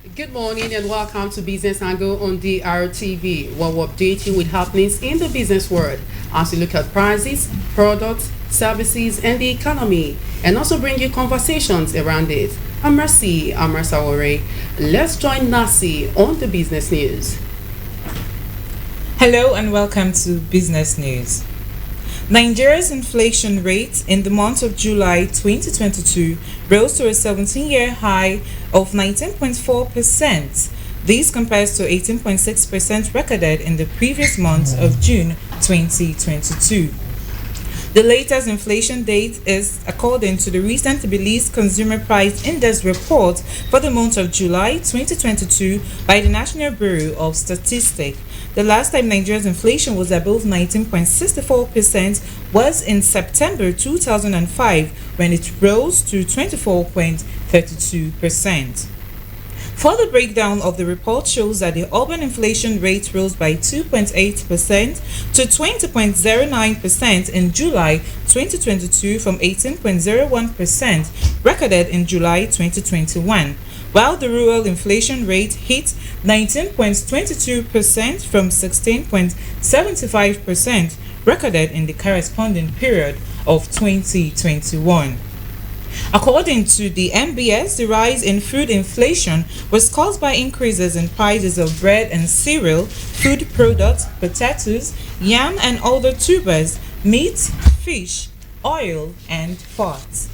Good morning and welcome to Business Angle on DRTV, where we update you with happenings in the business world as we look at prices, products, services, and the economy, and also bring you conversations around it. I'm Mercy Amarsawore. Let's join Nasi on the business news. Hello and welcome to Business News. Nigeria's inflation rate in the month of July 2022 rose to a 17-year high of 19.4%. This compares to 18.6% recorded in the previous month of June 2022. The latest inflation date is according to the recently released Consumer Price Index report for the month of July 2022 by the National Bureau of Statistics. The last time Nigeria's inflation was above 19.64% was in September 2005 when it rose to 24.32%. Further breakdown of the report shows that the urban inflation rate rose by 2.8% to 20.09% in July 2022 from 18.01% recorded in July 2021, while the rural inflation rate hit 19.22% from 16.75% recorded in the corresponding period of 2021. According to the NBS, the rise in food inflation was caused by increases in prices of bread and cereal, food products, potatoes, yam and other tubers, meat, fish, oil, and fat.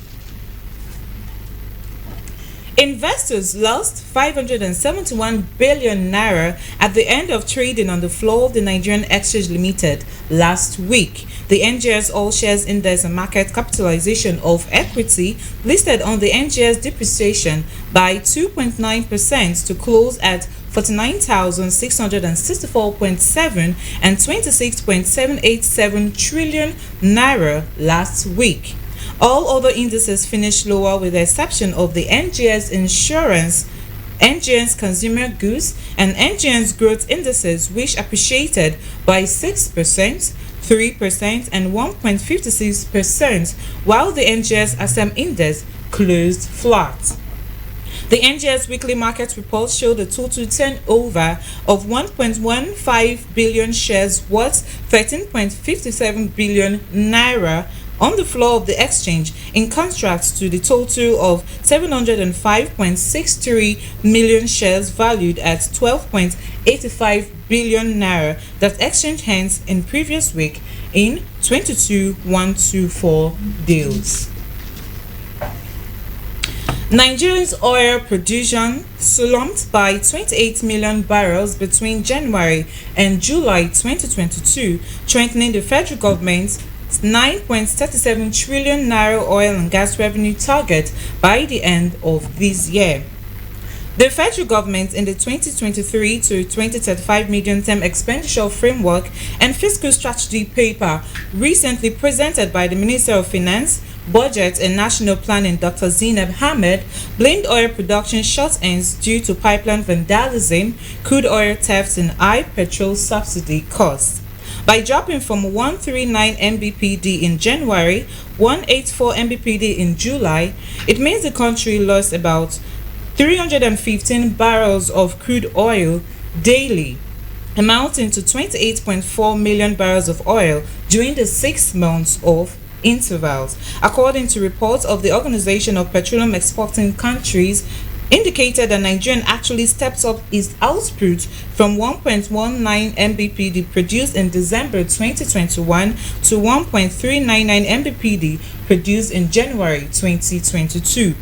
Investors lost 571 billion naira at the end of trading on the floor of the Nigerian Exchange Limited last week. The NGX All Shares Index and Market Capitalization of Equity listed on the NGX depreciation by 2.9% to close at 49,664.7 and 26.787 trillion naira last week. All other indices finished lower with the exception of the NGX Insurance, NGX Consumer Goods, and NGX Growth indices, which appreciated by 6%, 3%, and 1.56%, while the NGX ASAM Index closed flat. The NGX weekly market report showed a total turnover of 1.15 billion shares worth 13.57 billion naira on the floor of the exchange, in contrast to the total of 705.63 million shares valued at 12.85 billion naira that exchanged hands in previous week in 22,124 deals. Nigeria's oil production slumped by 28 million barrels between January and July 2022, threatening the federal government's 9.37 trillion naira oil and gas revenue target by the end of this year. The federal government, in the 2023 to 2035 medium-term expenditure framework and fiscal strategy paper recently presented by the Minister of Finance, Budget and National Planning, Dr. Zainab Ahmed, blamed oil production shortends due to pipeline vandalism, crude oil thefts, and high petrol subsidy costs. By dropping from 139 mbpd in January, 184 mbpd in July, it means the country lost about 315 barrels of crude oil daily, amounting to 28.4 million barrels of oil during the 6 months of intervals, according to reports of the Organization of Petroleum Exporting Countries, indicated that Nigeria actually stepped up its output from 1.19 mbpd produced in December 2021 to 1.399 mbpd produced in January 2022.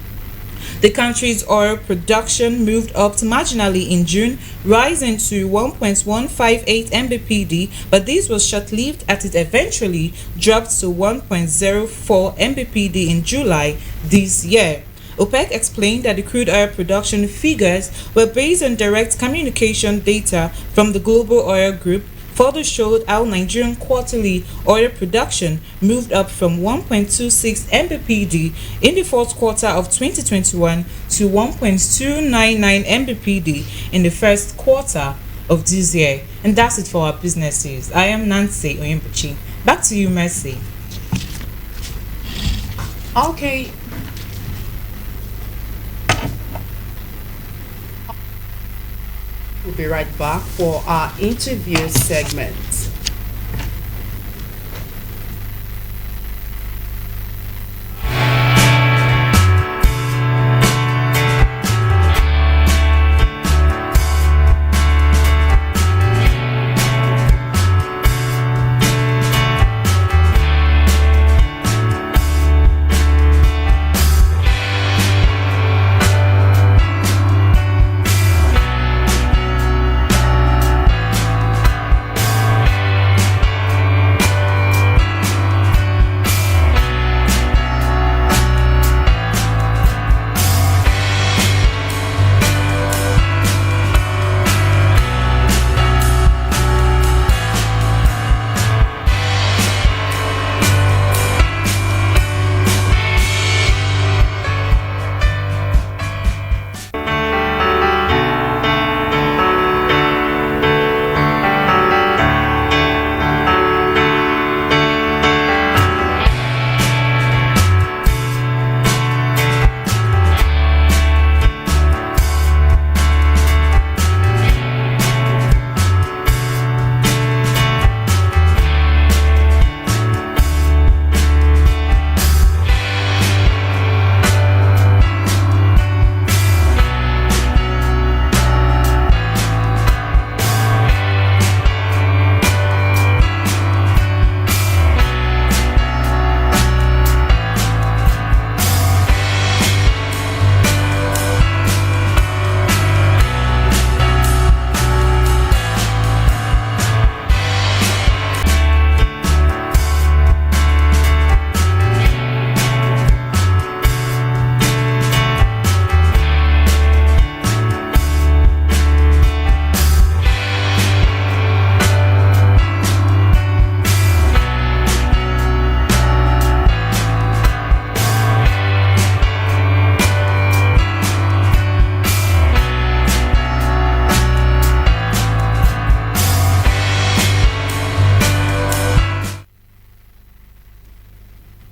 The country's oil production moved up marginally in June, rising to 1.158 mbpd, but this was short-lived as it eventually dropped to 1.04 mbpd in July this year. OPEC explained that the crude oil production figures were based on direct communication data from the Global Oil Group, further showed how Nigerian quarterly oil production moved up from 1.26 mbpd in the fourth quarter of 2021 to 1.299 mbpd in the first quarter of this year. And that's it for our business news. I am Nancy Oyembuchi. Back to you, Mercy. Okay. We'll be right back for our interview segment.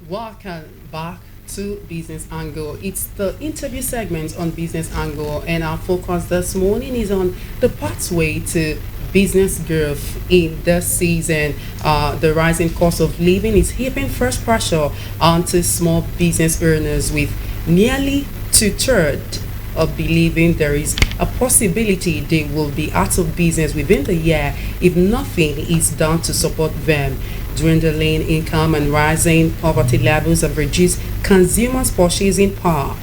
Welcome back to Business Angle. It's the interview segment on Business Angle, and our focus this morning is on the pathway to business growth in this season. The rising cost of living is heaping fresh pressure onto small business owners, with nearly two-thirds of believing there is a possibility they will be out of business within the year if nothing is done to support them. Dwindling income and rising poverty levels have reduced consumers' purchasing power,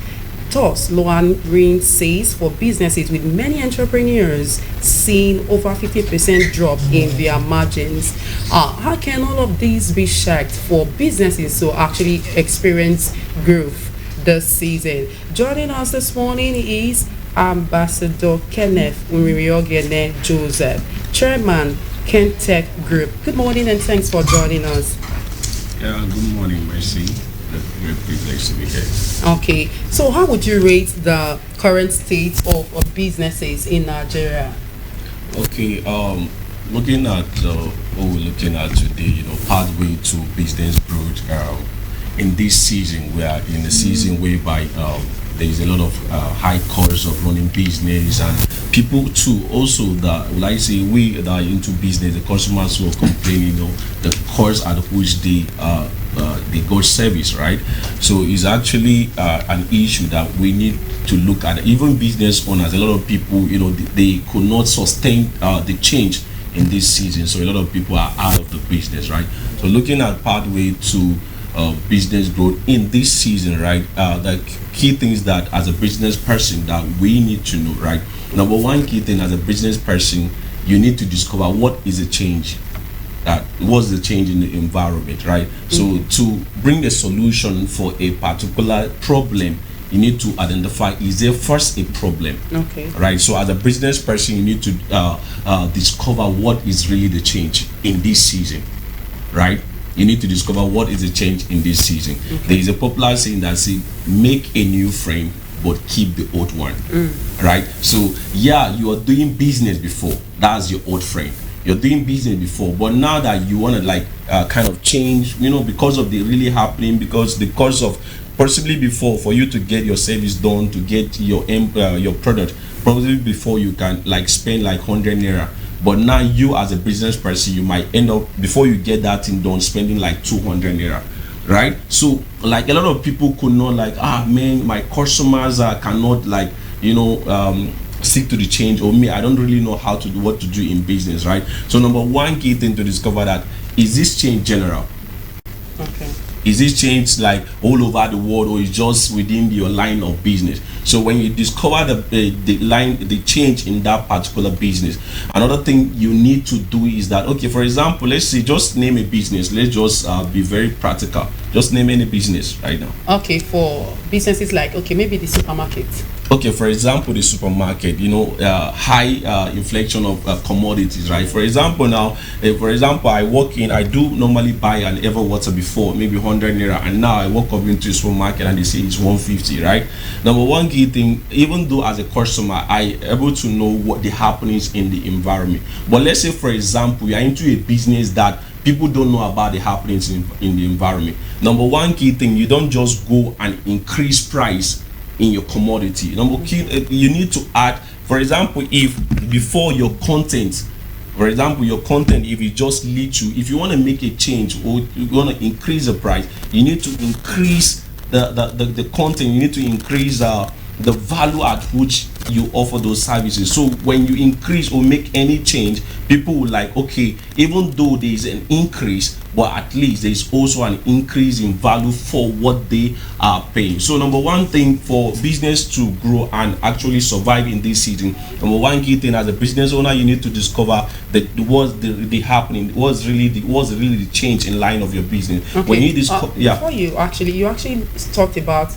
thus lowering sales for businesses, with many entrepreneurs seeing over 50% drop in their margins. How can all of these be checked for businesses to actually experience growth this season? Joining us this morning is Ambassador Kenneth Umiriogene Joseph, Chairman, Kentech Group. Good morning and thanks for joining us. Yeah, good morning, Mercy. Great privilege to be here. Okay, so how would you rate the current state of businesses in Nigeria? Okay, looking at what we're looking at today, pathway to business growth. In this season, we are in a season whereby there is a lot of high costs of running business, and people too also that, like I say, we that are into business, the customers who are complaining, the cost at which they got service, right? So it's actually an issue that we need to look at. Even business owners, a lot of people, they could not sustain the change in this season, so a lot of people are out of the business, right? So looking at pathway to business growth in this season, right? The key things that as a business person that we need to know, right? Number one key thing as a business person, you need to discover what is the change. What's the change in the environment, right? Mm-hmm. So to bring a solution for a particular problem, you need to identify, is there first a problem? Okay. Right. So as a business person, you need to discover what is really the change in this season, right? You need to discover what is the change in this season. Okay. There is a popular saying that says, make a new frame but keep the old one. Right? So yeah, you are doing business before. That's your old frame. You're doing business before, but now that you want to kind of change, because of the really happening, because the cost of possibly before for you to get your service done, to get your product probably before you can like spend like 100 naira, but now you as a business person, you might end up, before you get that thing done, spending like 200 naira, right? So like a lot of people could not like, man, my customers cannot like, stick to the change, or me, I don't really know how to do what to do in business, right? So number one key thing to discover that, is this change general? Okay. Is this change like all over the world, or is just within your line of business? So when you discover the change in that particular business, another thing you need to do is that, okay, for example, let's say, just name a business. Let's just be very practical. Just name any business right now. Okay, for businesses like, okay, maybe the supermarket. Okay, for example, the supermarket, high inflation of commodities, right? For example, now, I do normally buy an Ever Water before, maybe 100 naira, and now I walk up into a supermarket and they say it's 150, right? Number one key thing, even though as a customer, I able to know what the happenings in the environment. But let's say, for example, you are into a business that people don't know about the happenings in the environment. Number one key thing, you don't just go and increase price in your commodity. Number key, you need to add, for example, if before your content, if it just leads you, if you want to make a change or you want to increase the price, you need to increase the content, you need to increase the value at which you offer those services. So when you increase or make any change, people will like, okay, even though there is an increase, but at least there is also an increase in value for what they are paying. So number one thing for business to grow and actually survive in this season, number one key thing as a business owner, you need to discover that what's the happening, what's really the change in line of your business. Okay. When you discover, before you actually talked about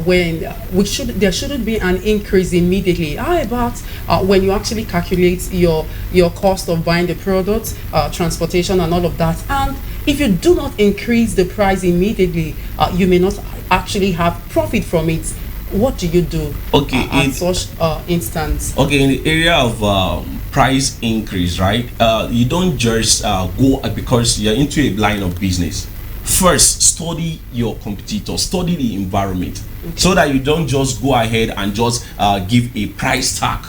when there shouldn't be an increase immediately. How about when you actually calculate your cost of buying the product, transportation and all of that, and if you do not increase the price immediately, you may not actually have profit from it. What do you do in such instance? Okay, in the area of price increase, right? You don't just go because you're into a line of business. First, study your competitors, study the environment, so that you don't just go ahead and just give a price tag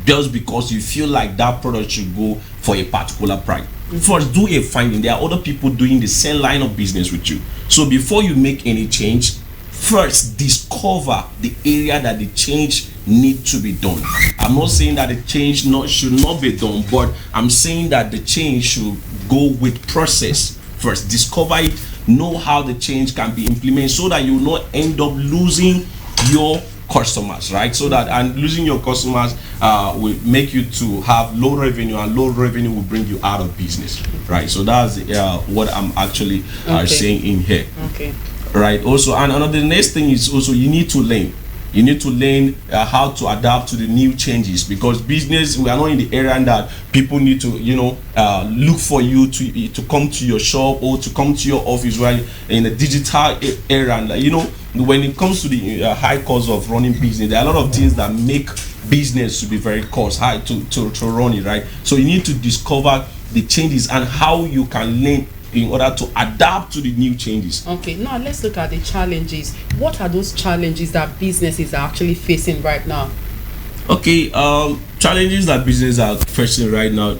just because you feel like that product should go for a particular price. First, do a finding. There are other people doing the same line of business with you. So before you make any change, first discover the area that the change needs to be done. I'm not saying that the change should not be done, but I'm saying that the change should go with process. First, discover it, know how the change can be implemented, so that you will not end up losing your customers, right? So that, and losing your customers will make you to have low revenue, and low revenue will bring you out of business, right? So that's what I'm actually saying in here. Okay. Right. Also, and another, the next thing is also you need to learn. You need to learn how to adapt to the new changes, because business, we are not in the era that people need to look for you to come to your shop or to come to your office, right? In a digital era, and when it comes to the high cost of running business, there are a lot of things that make business to be very cost high to run it, right? So you need to discover the changes and how you can learn in order to adapt to the new changes. Okay, now let's look at the challenges. What are those challenges that businesses are actually facing right now? Okay, challenges that businesses are facing right now,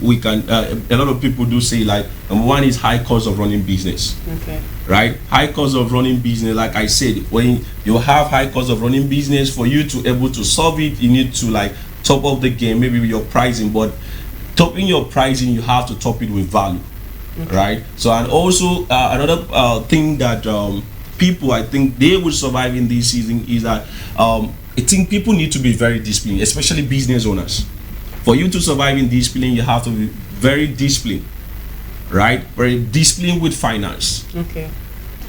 we can a lot of people do say, like, number one is high cost of running business. Okay. Right, high cost of running business. Like I said, when you have high cost of running business, for you to able to solve it, you need to like top up the game, maybe with your pricing. But topping your pricing, you have to top it with value. Okay. Right. So, and also another thing that people, I think they will survive in this season is that I think people need to be very disciplined, especially business owners. For you to survive in discipline, you have to be very disciplined, right? Very disciplined with finance. Okay.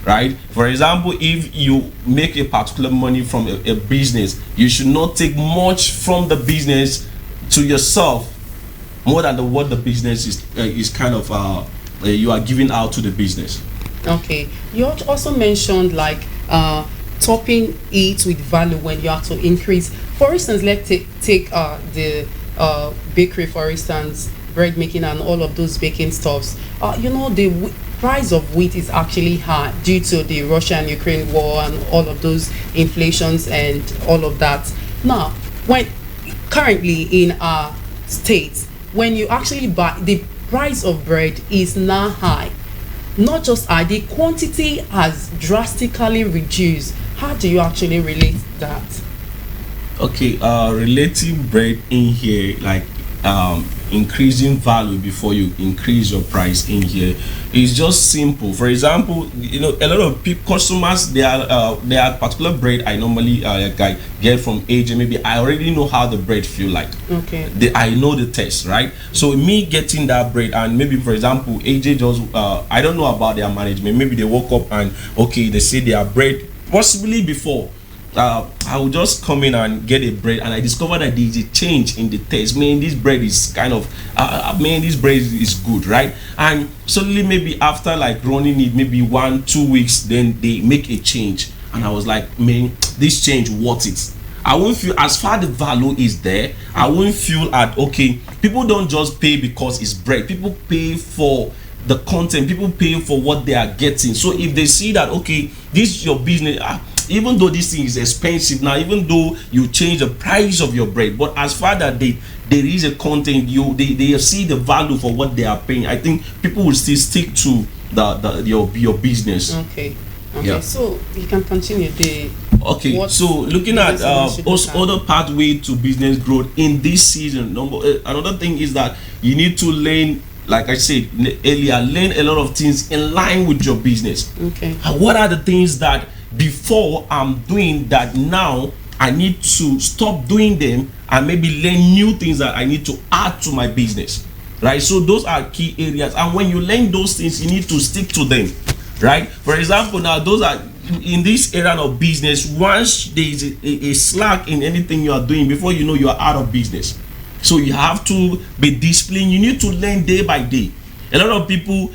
Right. For example, if you make a particular money from a business, you should not take much from the business to yourself more than what the business is kind of you are giving out to the business. Okay. You also mentioned like topping it with value when you have to increase. For instance, let's take the bakery, for instance, bread making and all of those baking stuffs. The price of wheat is actually high due to the Russia and Ukraine war and all of those inflations and all of that. Now, when currently in our state, when you actually buy, the price of bread is now high. Not just high, the quantity has drastically reduced. How do you actually relate that? Okay, relating bread in here, like increasing value before you increase your price in here, is just simple. For example, a lot of people, customers, they are particular bread I normally like I get from AJ. Maybe I already know how the bread feel like. Okay. I know the taste, right? So me getting that bread, and maybe for example AJ just I don't know about their management. Maybe they woke up and okay, they say their bread possibly before. I will just come in and get a bread, and I discover that there is a change in the taste. Man, this bread is kind of man, this bread is good, right? And suddenly maybe after like running it maybe 1-2 weeks, then they make a change, and I was like, man, this change worth it. I won't feel, as far the value is there, I won't feel at okay, people don't just pay because it's bread. People pay for the content, people pay for what they are getting. So if they see that okay, this is your business, even though this thing is expensive now, even though you change the price of your bread, but as far that there is a content, they see the value for what they are paying, I think people will still stick to your business. Okay. Yeah. So you can continue the. Okay, so looking at other pathway to business growth in this season, another thing is that you need to learn, like I said earlier, learn a lot of things in line with your business. Okay. And what are the things that before I'm doing that now I need to stop doing them and maybe learn new things that I need to add to my business, right? So those are key areas, and when you learn those things, you need to stick to them, right? For example, now those are in this area of business. Once there is a slack in anything you are doing, before you know, you are out of business. So you have to be disciplined. You need to learn day by day. A lot of people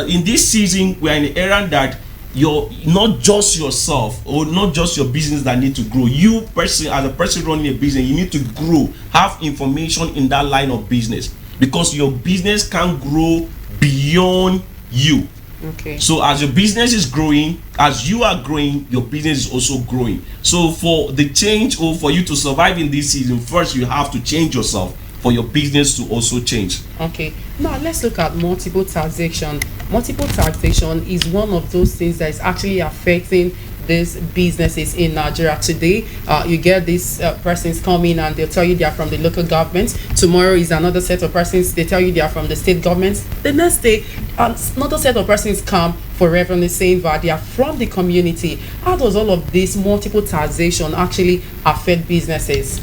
in this season, we are in an era that you're not just yourself or not just your business that need to grow. You person, as a person running a business, you need to grow, have information in that line of business, because your business can grow beyond you. Okay. So as your business is growing, as you are growing, your business is also growing. So for the change, or for you to survive in this season, first you have to change yourself for your business to also change. Okay. Now let's look at multiple taxation. Multiple taxation is one of those things that is actually affecting these businesses in Nigeria today. You get these persons come in and they'll tell you they are from the local government. Tomorrow is another set of persons, they tell you they are from the state government. The next day another set of persons come for revenue saying that they are from the community. How does all of this multiple taxation actually affect businesses?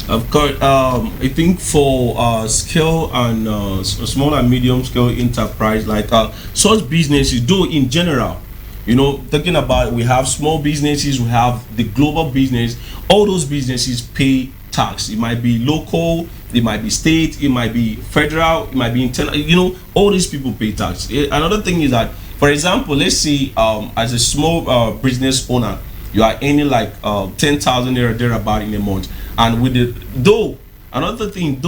Of course, I think for scale and small and medium scale enterprise, like such businesses, though in general, talking about, we have small businesses, we have the global business. All those businesses pay tax. It might be local, it might be state, it might be federal, it might be internal. All these people pay tax. Another thing is that, for example, let's say as a small business owner, you are earning like 10,000 naira thereabout in a month, and with another thing,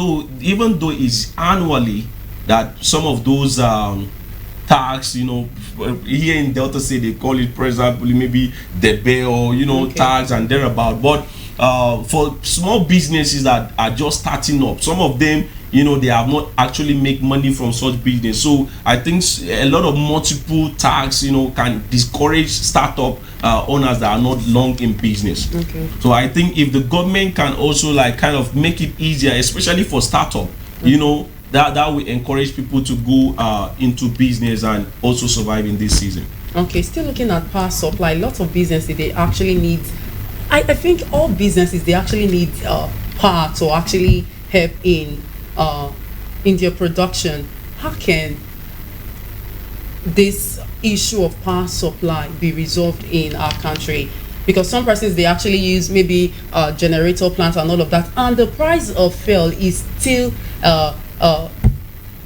even though it's annually, that some of those tax, here in Delta State they call it, for example, maybe the bill, or okay, tax and thereabout. But for small businesses that are just starting up, some of them, they have not actually make money from such business. So I think a lot of multiple tax, can discourage startup owners that are not long in business. Okay. So I think if the government can also like kind of make it easier, especially for startup, okay, that will encourage people to go into business and also survive in this season. Okay, still looking at power supply, lots of businesses, they actually need, I think all businesses, they actually need power to actually help in their production. How can this issue of power supply be resolved in our country? Because some persons, they actually use maybe generator plants and all of that, and the price of fuel is still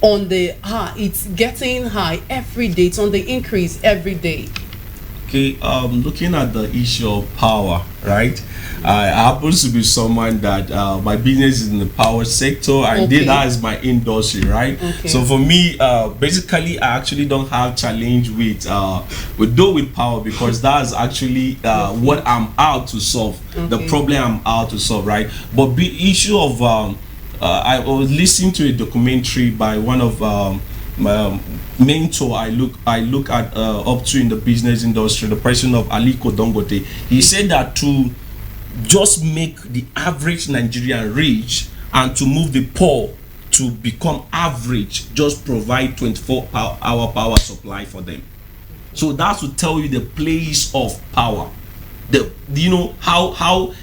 on the high. It's getting high every day. It's on the increase every day. Okay, looking at the issue of power, right? I happen to be someone that my business is in the power sector. I did that as my industry, right? Okay. So for me, basically, I actually don't have challenge with power, because that's actually what I'm out to solve, the problem I'm out to solve, right? But the issue of I was listening to a documentary by one of my mentor I look at up to in the business industry, the person of Aliko Dangote. He said that to just make the average Nigerian rich and to move the poor to become average, just provide 24-hour power supply for them. So that's to tell you the place of power, how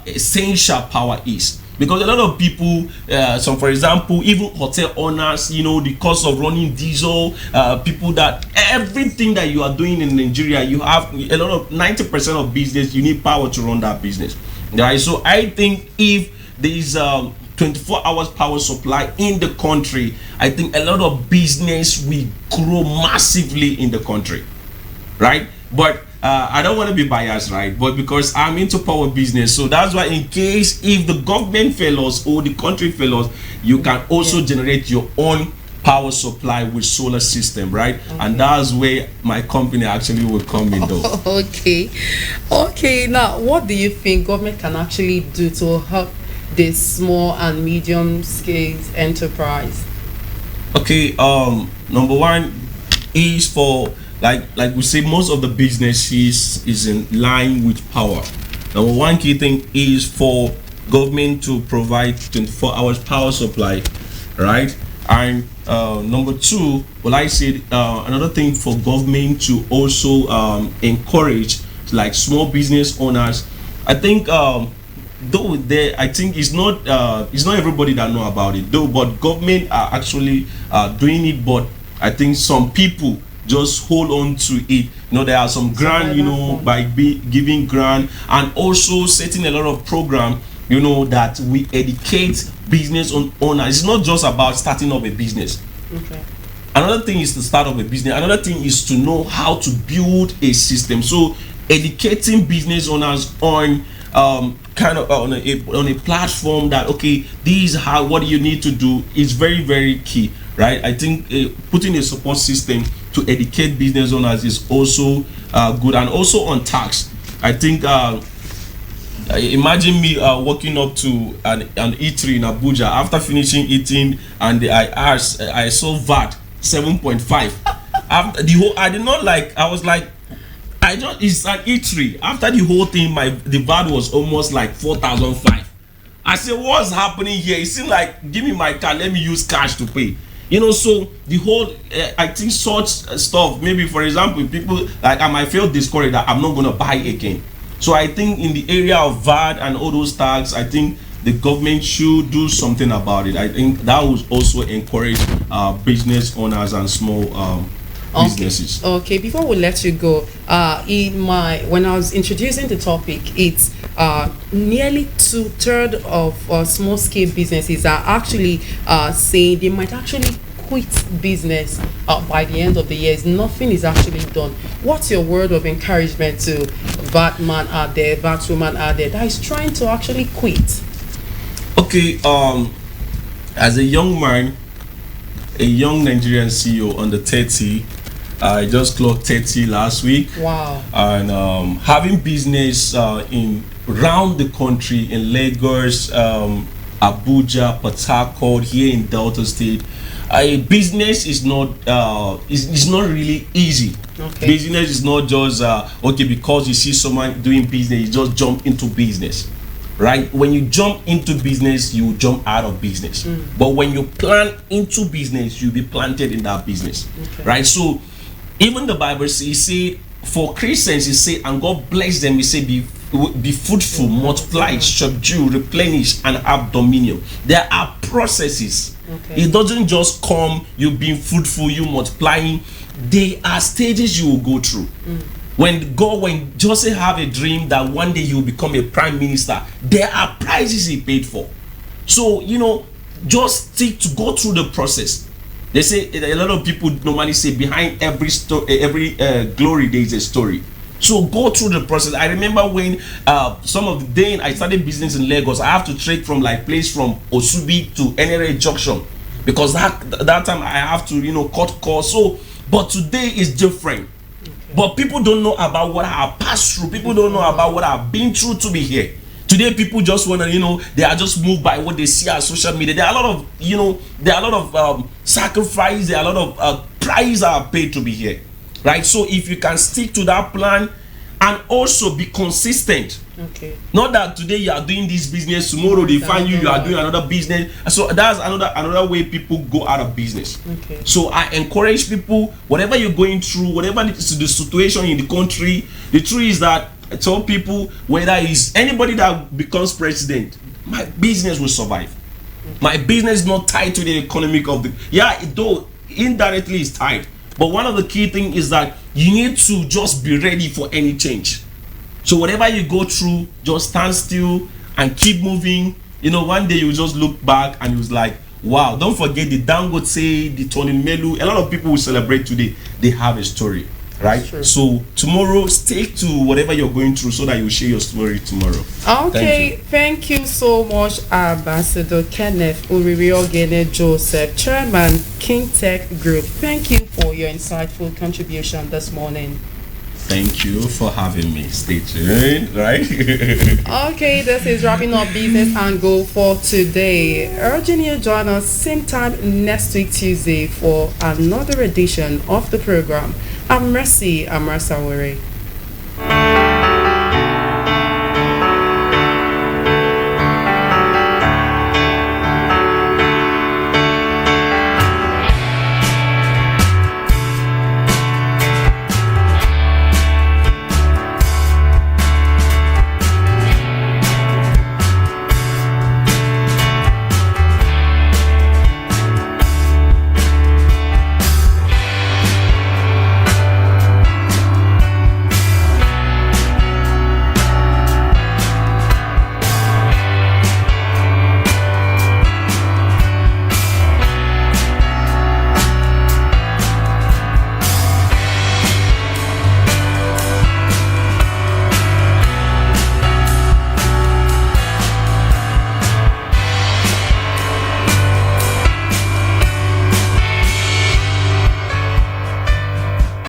essential power is. Because a lot of people, so for example, even hotel owners, the cost of running diesel, people that everything that you are doing in Nigeria, you have a lot of 90% of business, you need power to run that business, right? So I think if there is 24 hours power supply in the country, I think a lot of business will grow massively in the country, right? But I don't want to be biased, right? But because I'm into power business, so that's why in case if the government fails or the country fails, you can also generate your own power supply with solar system, right? And that's where my company actually will come in though. Okay, now what do you think government can actually do to help this small and medium scale enterprise? Okay, number one is for like we say, most of the business is in line with power. Number one key thing is for government to provide 24 hours power supply, right? And number two, well, I said another thing for government to also encourage like small business owners. I think though I think it's not everybody that know about it though, but government are actually doing it. But I think some people just hold on to it. There are some grant, by giving grant and also setting a lot of program, that we educate business owners. It's not just about starting up a business. Okay. Another thing is to start up a business. Another thing is to know how to build a system. So educating business owners on kind of on a platform that, okay, this is what you need to do is very, very key, right? I think putting a support system to educate business owners is also good. And also on tax, I think imagine me walking up to an eatery in Abuja after finishing eating, and I saw VAT 7.5. After the whole, I was like, it's an eatery. After the whole thing, the VAT was almost like 4,005. I said, what's happening here? It seemed like, give me my card, let me use cash to pay. So the whole, I think such stuff, maybe for example, people like I might feel discouraged that I'm not going to buy again. So I think in the area of VAT and all those tax, I think the government should do something about it. I think that would also encourage business owners and small businesses. Okay, before we let you go, when I was introducing the topic, it's nearly 2/3 of small scale businesses are actually saying they might actually quit business by the end of the year. Nothing is actually done. What's your word of encouragement to that man out there, that woman out there that is trying to actually quit? Okay, as a young man, a young Nigerian CEO under 30, I just clocked 30 last week. Wow. And having business in around the country, in Lagos, Abuja, Port Harcourt, here in Delta State, a business is not really easy. Okay. Business is not just because you see someone doing business, you just jump into business, right? When you jump into business, you jump out of business. But when you plant into business, you'll be planted in that business, right? So even the Bible says, for Christians, it say, and God bless them, he say, be fruitful, multiply, subdue, replenish, and have dominion. There are processes. It doesn't just come, you being fruitful, you multiplying. There are stages you will go through. When Joseph have a dream that one day he will become a prime minister, there are prices he paid for. So, just stick to go through the process. They say, a lot of people normally say, behind every glory there is a story. So go through the process. I remember when some of the day I started business in Lagos, I have to trek from like place from Osubi to NRA Junction, because that time I have to cut costs. So but today is different. But people don't know about what I have passed through. People don't know about what I've been through to be here. Today, people just want to, they are just moved by what they see on social media. There are a lot of, sacrifice. There are a lot of price are paid to be here, right? So if you can stick to that plan and also be consistent. Okay. Not that today you are doing this business, tomorrow they find you are doing another business. So that's another way people go out of business. Okay. So I encourage people, whatever you're going through, whatever is the situation in the country, the truth is that I tell people, whether it's anybody that becomes president, my business will survive. My business is not tied to the economic of though indirectly it's tied. But one of the key things is that you need to just be ready for any change. So whatever you go through, just stand still and keep moving. One day you just look back and it was like, wow. Don't forget the Dangote, the Tony Melu. A lot of people will celebrate today. They have a story, right? So tomorrow, stick to whatever you're going through so that you share your story tomorrow. Okay, thank you so much, Ambassador Kenneth Uririogene Joseph, Chairman King Tech Group. Thank you for your insightful contribution this morning. Thank you for having me. Stay tuned, right? Okay, this is wrapping up Business and Go for today. Urging you join us same time next week Tuesday for another edition of the program. I'm Mercy Amarasawere.